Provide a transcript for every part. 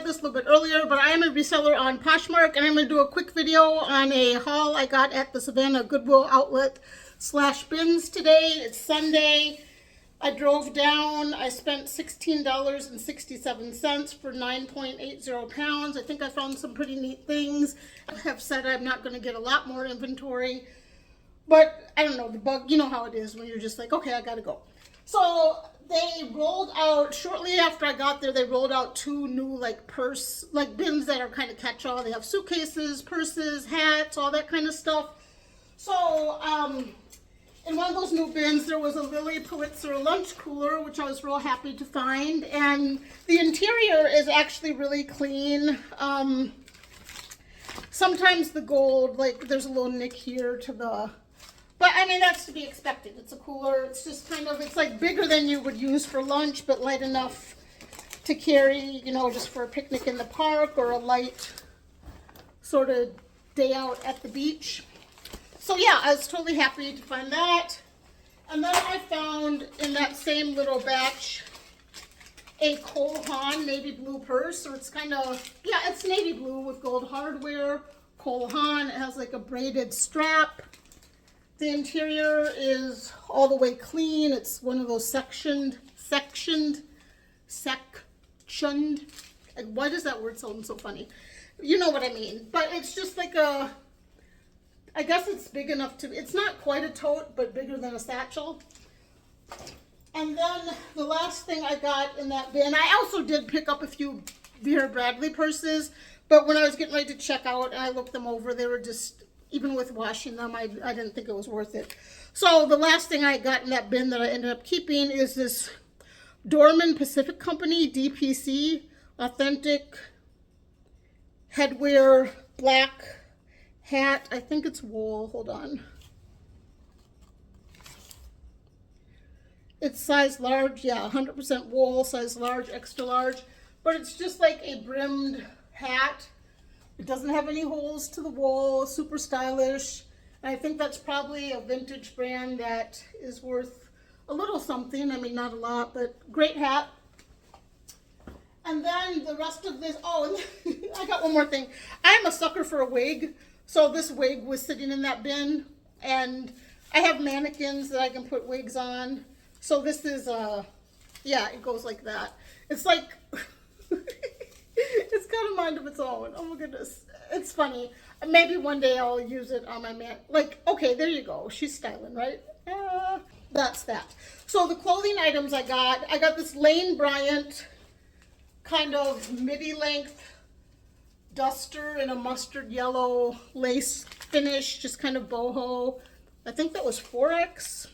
said this a little bit earlier, but I am a reseller on Poshmark, and I'm going to do a quick video on a haul I got at the Savannah Goodwill Outlet / bins today. It's Sunday. I drove down. I spent $16.67 for 9.80 pounds. I think I found some pretty neat things. I have said I'm not going to get a lot more inventory, but I don't know, the bug, you know how it is when you're just like, okay, I got to go. So they rolled out, shortly after I got there, they rolled out 2 new bins that are kind of catch-all. They have suitcases, purses, hats, all that kind of stuff. So, in one of those new bins, there was a Lily Pulitzer lunch cooler, which I was real happy to find. And the interior is actually really clean. Sometimes the gold, like there's a little nick here to the, but I mean, that's to be expected. It's a cooler. It's just kind of, it's like bigger than you would use for lunch, but light enough to carry, you know, just for a picnic in the park or a light sort of day out at the beach. So yeah, I was totally happy to find that. And then I found in that same little batch a Cole Haan navy blue purse. So it's kind of, yeah, it's navy blue with gold hardware. Cole Haan, it has like a braided strap. The interior is all the way clean. It's one of those sectioned. Why does that word sound so funny? You know what I mean. But it's just like a, I guess it's big enough to, it's not quite a tote, but bigger than a satchel. And then the last thing I got in that bin, I also did pick up a few Vera Bradley purses, but when I was getting ready to check out and I looked them over, they were just, even with washing them, I didn't think it was worth it. So the last thing I got in that bin that I ended up keeping is this Dorman Pacific Company, DPC, authentic headwear, black hat. I think it's wool. Hold on. It's size large. Yeah, 100% wool, size large, extra large. But it's just like a brimmed hat. It doesn't have any holes to the wool. Super stylish. And I think that's probably a vintage brand that is worth a little something. I mean, not a lot, but great hat. And then the rest of this, oh, I got one more thing. I'm a sucker for a wig. So this wig was sitting in that bin, and I have mannequins that I can put wigs on. So this is, yeah, it goes like that. It's like, it's got a mind of its own. Oh my goodness. It's funny. Maybe one day I'll use it on my man. Like, okay, there you go. She's styling, right? That's that. So the clothing items I got this Lane Bryant kind of midi length duster in a mustard yellow lace finish, just kind of boho. I think that was 4X.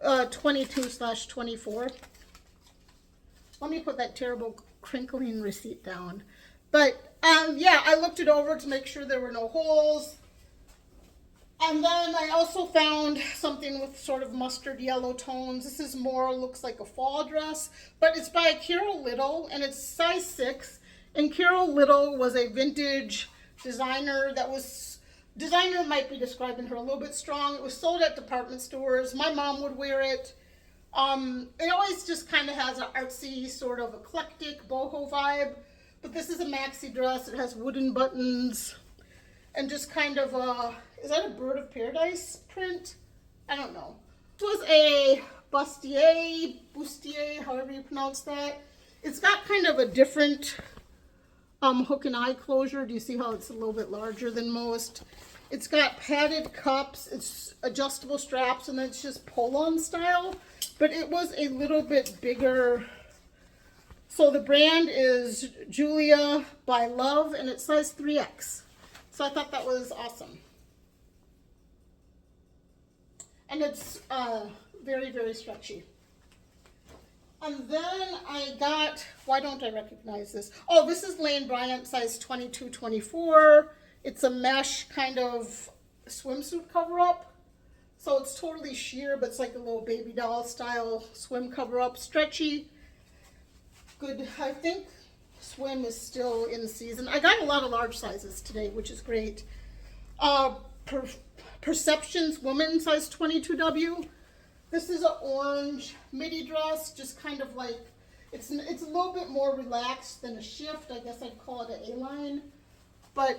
22/24. Let me put that terrible crinkling receipt down. But yeah, I looked it over to make sure there were no holes. And then I also found something with sort of mustard yellow tones. This is more, looks like a fall dress, but it's by Carol Little and it's size 6. And Carol Little was a vintage designer that was, designer might be describing her a little bit strong. It was sold at department stores. My mom would wear it. It always just kind of has an artsy, sort of eclectic boho vibe. But this is a maxi dress. It has wooden buttons and just kind of a, is that a bird of paradise print? I don't know. This was a bustier, however you pronounce that. It's got kind of a different hook and eye closure. Do you see how it's a little bit larger than most? It's got padded cups, it's adjustable straps, and it's just pull-on style. But it was a little bit bigger. So the brand is Julia by Love, and it's size 3X. So I thought that was awesome. And it's very, very stretchy. And then I got, why don't I recognize this? Oh, this is Lane Bryant, size 22/24. It's a mesh kind of swimsuit cover-up. So it's totally sheer, but it's like a little baby doll style swim cover-up. Stretchy. Good. I think swim is still in season. I got a lot of large sizes today, which is great. Perceptions woman, size 22W. This is an orange midi dress, just kind of like, It's a little bit more relaxed than a shift. I guess I'd call it an A-line, but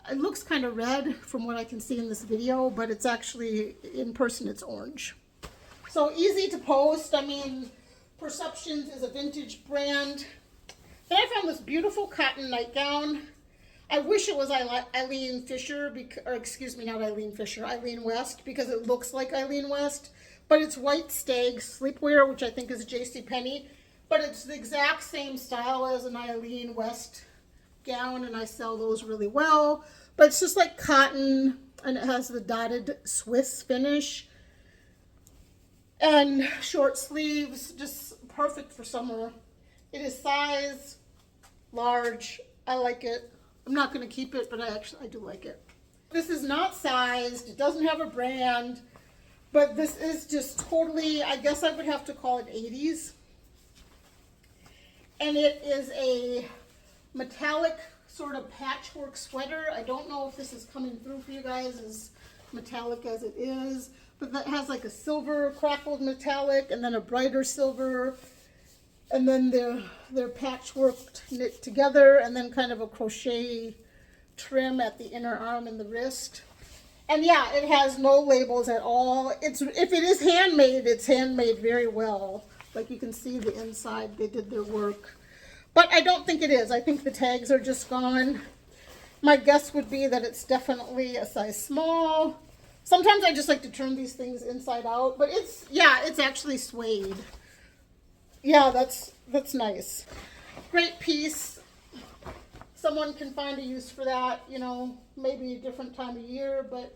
it looks kind of red from what I can see in this video, but it's actually, in person, it's orange. So easy to post. I mean, Perceptions is a vintage brand. Then I found this beautiful cotton nightgown. I wish it was Eileen Fisher, or excuse me, not Eileen Fisher, Eileen West, because it looks like Eileen West. But it's white stag sleepwear, which I think is JCPenney. But it's the exact same style as an Eileen West gown, and I sell those really well. But it's just like cotton, and it has the dotted Swiss finish. And short sleeves, just perfect for summer. It is size large. I like it. I'm not going to keep it, but I do like it. This is not sized. It doesn't have a brand, but this is just totally, I guess I would have to call it 80s. And it is a metallic sort of patchwork sweater. I don't know if this is coming through for you guys as metallic as it is, but that has like a silver crackled metallic and then a brighter silver. And then they're patchworked knit together, and then kind of a crochet trim at the inner arm and the wrist. And yeah, it has no labels at all. If it is handmade, it's handmade very well. Like you can see the inside, they did their work. But I don't think it is. I think the tags are just gone. My guess would be that it's definitely a size small. Sometimes I just like to turn these things inside out, but it's actually suede. Yeah, that's nice. Great piece. Someone can find a use for that, you know, maybe a different time of year, but,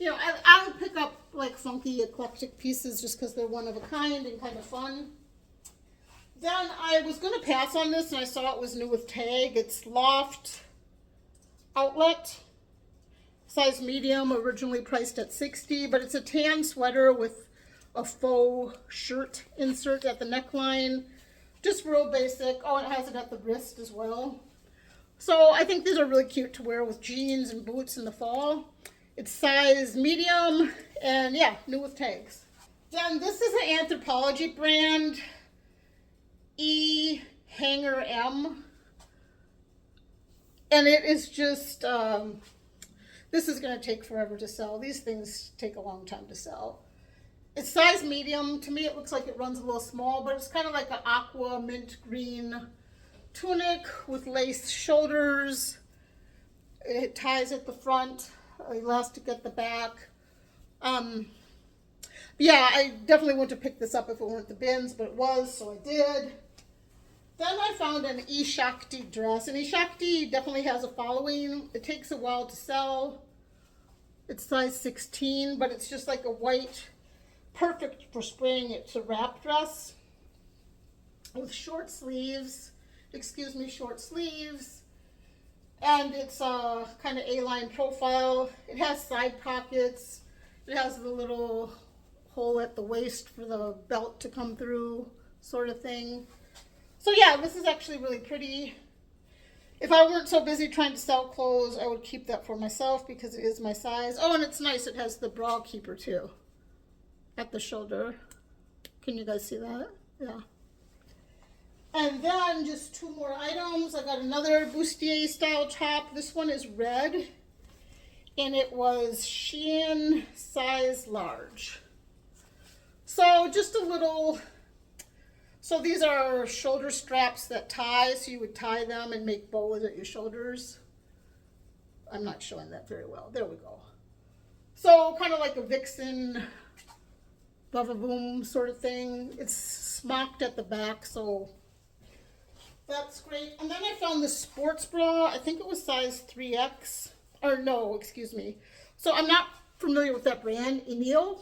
you know, I would pick up like funky, eclectic pieces just because they're one of a kind and kind of fun. Then I was going to pass on this, and I saw it was new with tag. It's Loft Outlet, size medium, originally priced at $60, but it's a tan sweater with a faux shirt insert at the neckline. Just real basic. Oh, it has it at the wrist as well. So I think these are really cute to wear with jeans and boots in the fall. It's size medium, and yeah, new with tags. Then this is an Anthropologie brand, Hanger M. And it is just, this is going to take forever to sell. These things take a long time to sell. It's size medium. To me, it looks like it runs a little small, but it's kind of like an aqua mint green tunic with lace shoulders. It ties at the front, elastic at the back. Yeah, I definitely wouldn't have picked this up if it weren't the bins, but it was, so I did. Then I found an Shakti dress, and Shakti definitely has a following. It takes a while to sell. It's size 16, but it's just like a white, perfect for spring. It's a wrap dress with short sleeves, short sleeves, and it's a kind of A-line profile. It has side pockets. It has the little hole at the waist for the belt to come through, sort of thing. So yeah, this is actually really pretty. If I weren't so busy trying to sell clothes, I would keep that for myself because it is my size. Oh, and it's nice. It has the bra keeper too at the shoulder. Can you guys see that? Yeah. And then just two more items. I got another bustier style top. This one is red, and it was Shein size large. So just a little, so these are shoulder straps that tie, so you would tie them and make bows at your shoulders. I'm not showing that very well. There we go. So kind of like a vixen, bava-boom sort of thing. It's smocked at the back, so that's great. And then I found this sports bra. I think it was size 3X. Or no, excuse me. So I'm not familiar with that brand, Enil.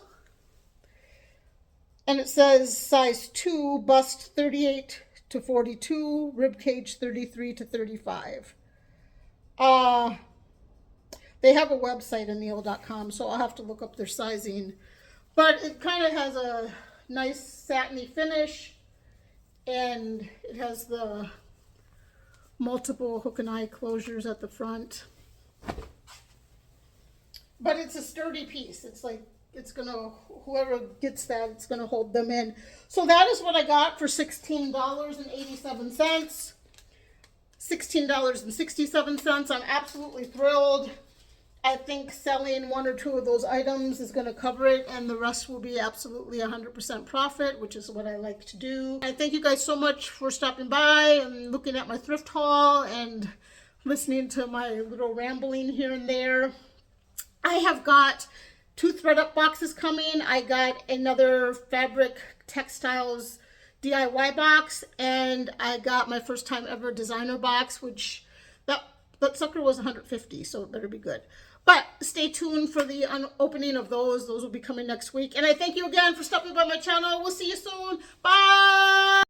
And it says size 2, bust 38 to 42, rib cage 33 to 35. They have a website, enil.com, so I'll have to look up their sizing. But it kind of has a nice satiny finish, and it has the multiple hook and eye closures at the front. But it's a sturdy piece. It's like it's gonna, whoever gets that, it's gonna hold them in. So that is what I got for $16.87. $16.67. I'm absolutely thrilled. I think selling one or two of those items is going to cover it, and the rest will be absolutely 100% profit, which is what I like to do. I thank you guys so much for stopping by and looking at my thrift haul and listening to my little rambling here and there. I have got 2 thread-up boxes coming. I got another fabric textiles DIY box, and I got my first time ever designer box, which that sucker was $150, so it better be good. But stay tuned for the opening of those. Those will be coming next week. And I thank you again for stopping by my channel. We'll see you soon. Bye!